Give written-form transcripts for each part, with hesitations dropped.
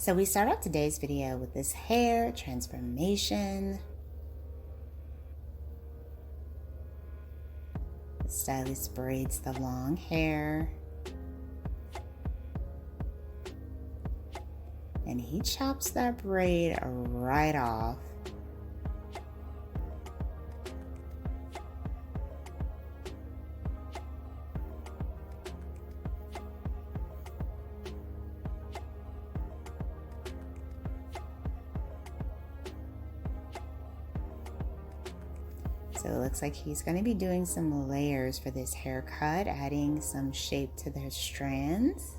So we start out today's video with this hair transformation. The stylist braids the long hair. And he chops that braid right off. So it looks like he's going to be doing some layers for this haircut, adding some shape to their strands.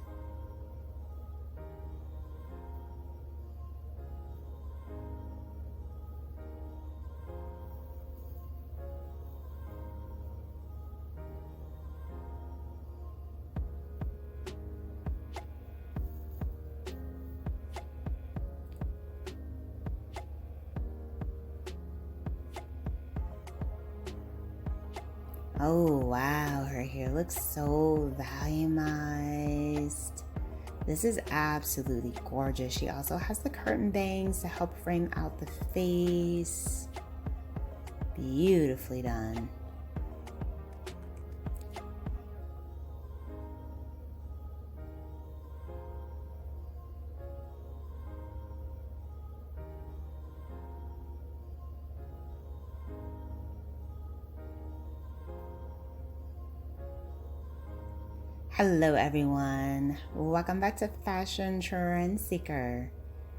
Oh wow, her hair looks so volumized. This is absolutely gorgeous. She also has the curtain bangs to help frame out the face. Beautifully done. Hello everyone, welcome back to Fashion Trend Seeker.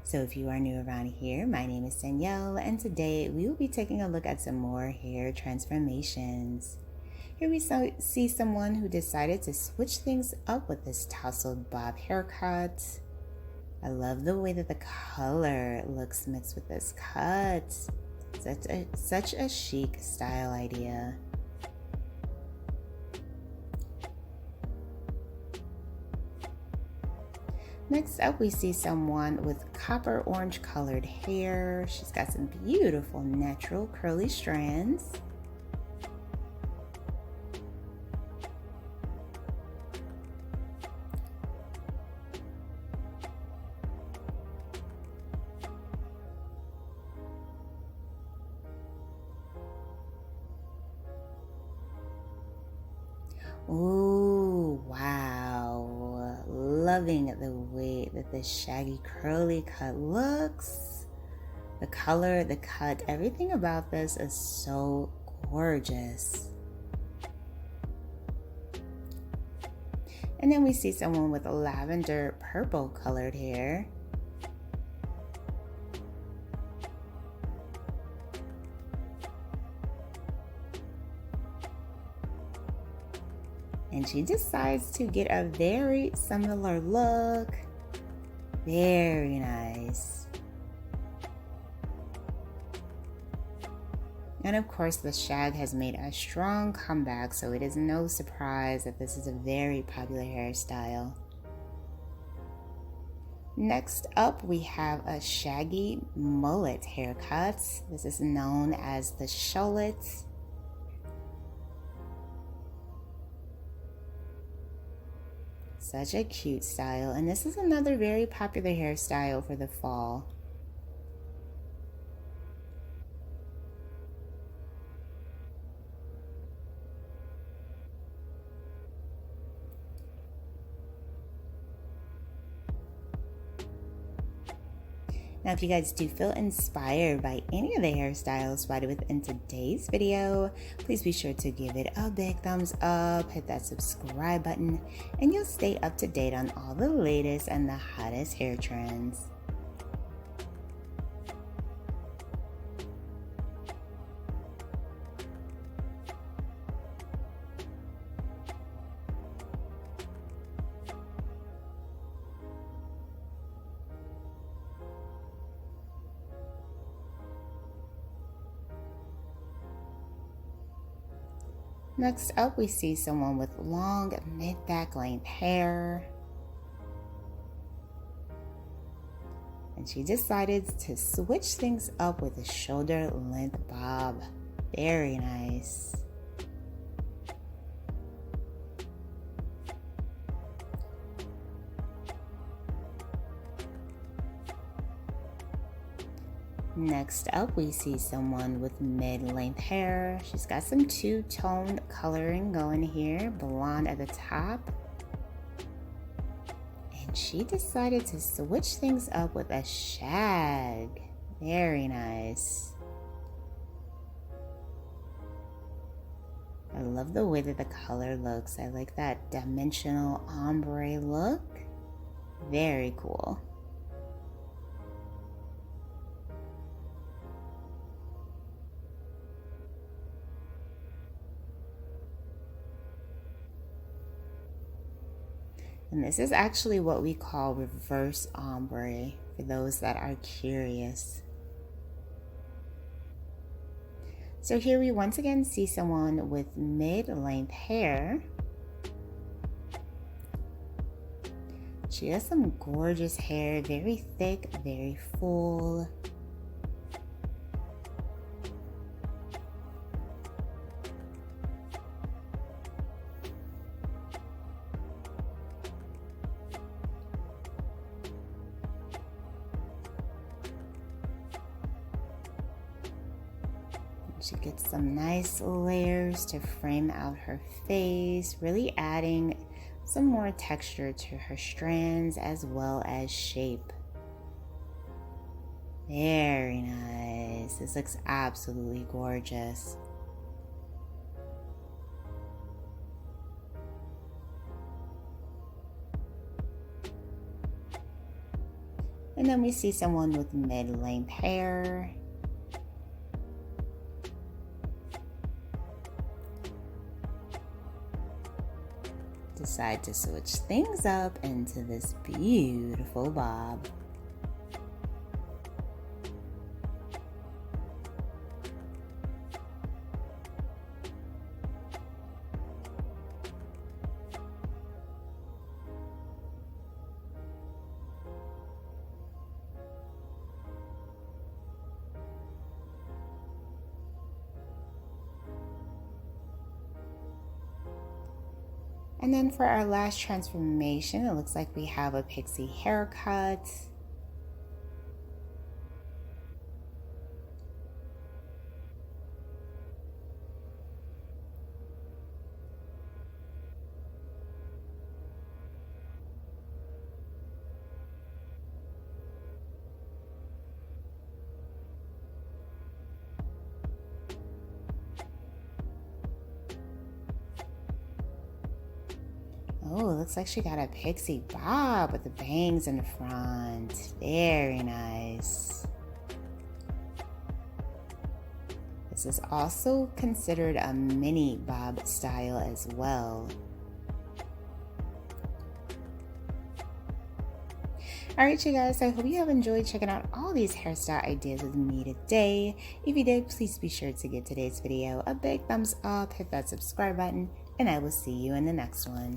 So if you are new around here, my name is Danielle, and today we will be taking a look at some more hair transformations. Here we see someone who decided to switch things up with this tousled bob haircut. I love the way that the color looks mixed with this cut. Such a chic style idea. Next up, we see someone with copper orange colored hair. She's got some beautiful natural curly strands. Ooh, wow. Loving the way that this shaggy curly cut looks. The color, the cut, everything about this is so gorgeous. And then we see someone with lavender purple colored hair. And she decides to get a very similar look. Very nice. And of course, the shag has made a strong comeback, so it is no surprise that this is a very popular hairstyle. Next up, we have a shaggy mullet haircut. This is known as the shullet. Such a cute style, and this is another very popular hairstyle for the fall. Now, if you guys do feel inspired by any of the hairstyles spotted within today's video, please be sure to give it a big thumbs up, hit that subscribe button, and you'll stay up to date on all the latest and the hottest hair trends. Next up, we see someone with long mid-back length hair. And she decided to switch things up with a shoulder length bob. Very nice. Next up, we see someone with mid-length hair. She's got some two-tone coloring going here, blonde at the top. And she decided to switch things up with a shag. Very nice. I love the way that the color looks. I like that dimensional ombre look. Very cool. And this is actually what we call reverse ombre, for those that are curious. So here we once again see someone with mid-length hair. She has some gorgeous hair, very thick, very full. She gets some nice layers to frame out her face, really adding some more texture to her strands as well as shape. Very nice. This looks absolutely gorgeous. And then we see someone with mid-length hair. Decide to switch things up into this beautiful bob. And then for our last transformation, it looks like we have a pixie haircut. Oh, it looks like she got a pixie bob with the bangs in the front. Very nice. This is also considered a mini bob style as well. Alright you guys, I hope you have enjoyed checking out all these hairstyle ideas with me today. If you did, please be sure to give today's video a big thumbs up, hit that subscribe button, and I will see you in the next one.